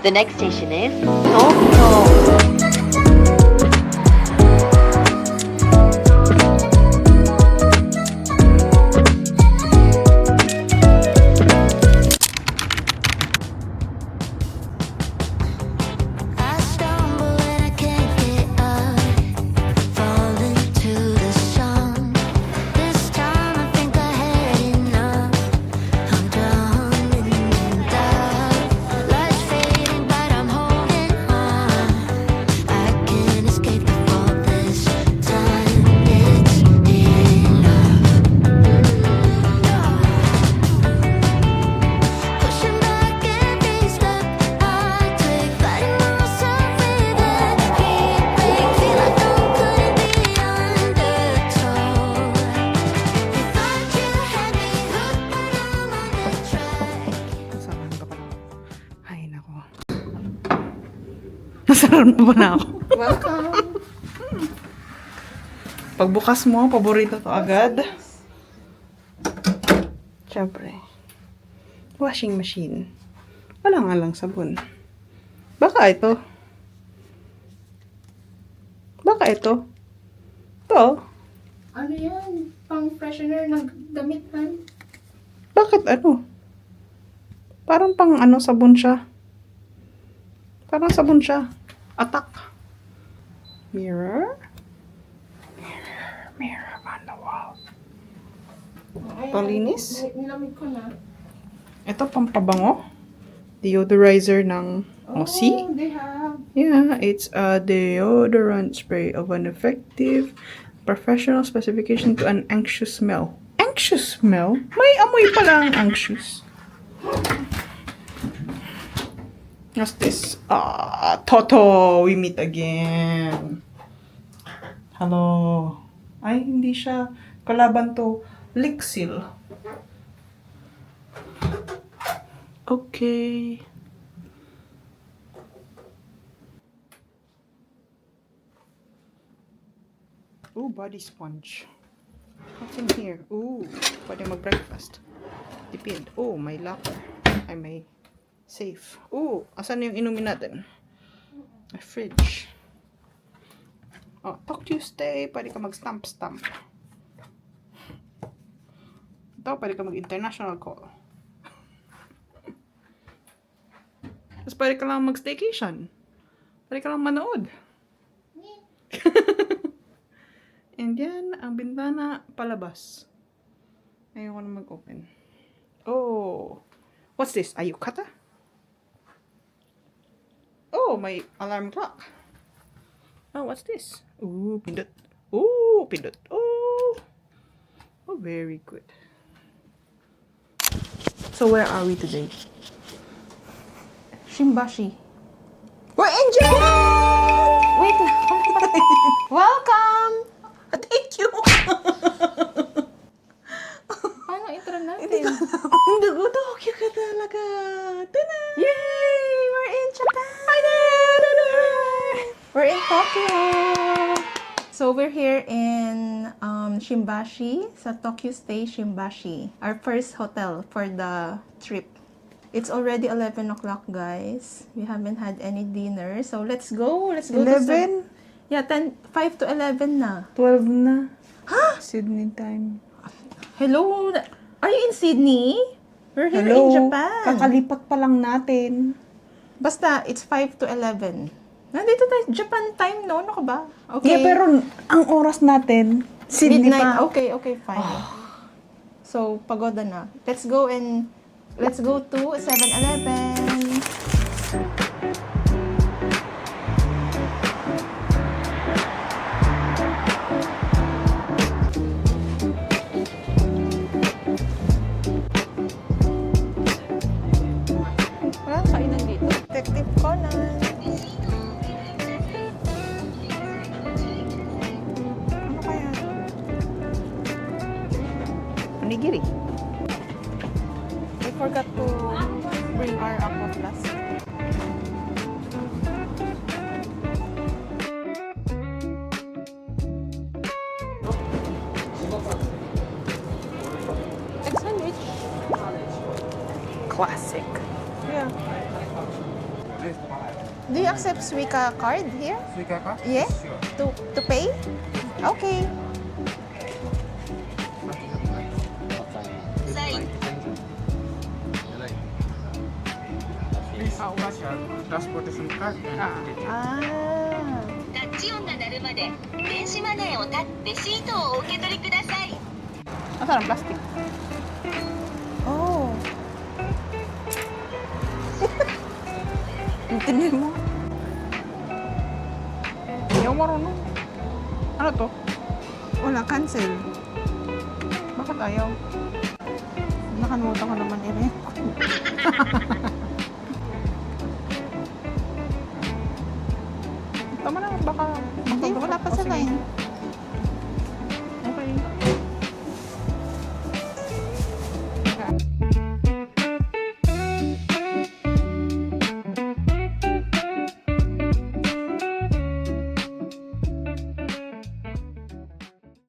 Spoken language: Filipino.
The next station is Tokyo. I stumble and I can't get up, fall into the sun. This time I think I had enough. I'm drowning in doubt. Life's fading, but I'm holding on. I can't escape the fall this time. It's enough. Pushing back every step I take, fighting myself with every break. Feel like I couldn't be undertold. You thought you had me hooked, but I'm on the track. Nasarahan ka pa na ako. Ay, nako. Nasarahan mo pa na ako. Welcome! Pagbukas mo, paborito to agad. Siyempre. Washing machine. Wala nga lang sabon. Baka ito. Baka ito. Ito. Ano yan? Pang freshener ng damit, han? Bakit ano? Parang pang ano, sabon siya. Parang sabon siya. Atak. Mirror. Mirror on the wall. Palinis? Nilamig ko na. Ito, pampabango. Deodorizer ng Aussie. Oh, they have. Yeah, it's a deodorant spray of an effective professional specification to an anxious smell. Anxious smell? May amoy pala ang anxious. What's this? Toto! We meet again. Hello. Ay, hindi siya. Kalaban to. Lixil. Okay. Ooh, body sponge. What's in here? Ooh, pwede mag-breakfast. Depend. Oh, may locker. Ay, may safe. Ooh, asan yung inumin natin? A fridge. Oh, Talk Tuesday. Pwede ka mag-stamp-stamp. Ito, pwede ka mag-international call. Tapos pwede ka lang mag-staycation. Pwede ka lang manood. And yan, ang bintana palabas. Ayoko na mag-open. Oh! What's this? A yukata? Oh, may alarm clock. Oh, what's this? Ooh, pindot. Ooh, pindot. Oh! Oh, very good. So, where are we today? Shimbashi. We're in Japan! Wait na. Welcome! Thank you! Paano intro natin? Hindi ko Tokyo ka talaga. Tada! Yay! We're in Japan! Hi there! We're in Tokyo! So we're here in Shimbashi, sa Tokyo Stay Shimbashi. Our first hotel for the trip. It's already 11 o'clock, guys. We haven't had any dinner. So let's go. Let's go. 11? Yeah, 5 to 11 na. 12 na. Sydney time. Hello? Are you in Sydney? We're here Hello? in Japan. Kakalipat pa lang natin. Basta, it's 5 to 11. Nandito tayo, Japan time, no? Ano ka ba? Okay. Yeah, pero ang oras natin, Sydney Midnight. pa. Okay, fine. So, pagoda na. Let's go to 7-Eleven. Wala kainan dito. Detective Conan. Ano kaya? Onigiri. I forgot to bring our aqua flask. Egg sandwich. Classic. Yeah. Do you accept Suica card here? Suica card? Yeah. Sure. To pay? Okay. Please flash your transportation card and ticket. Ah. タッチ音が鳴るまで電子マネーをタッレシートをお受け取りください。 Asan ang plastic? Oh. Intindi mo? Hindi ako marunong. Ano to? Wala, cancel. Bakit ayaw? Nakalimutan ko naman rin. Tama na, baka... Hindi, wala pa Oh, sa sige. line.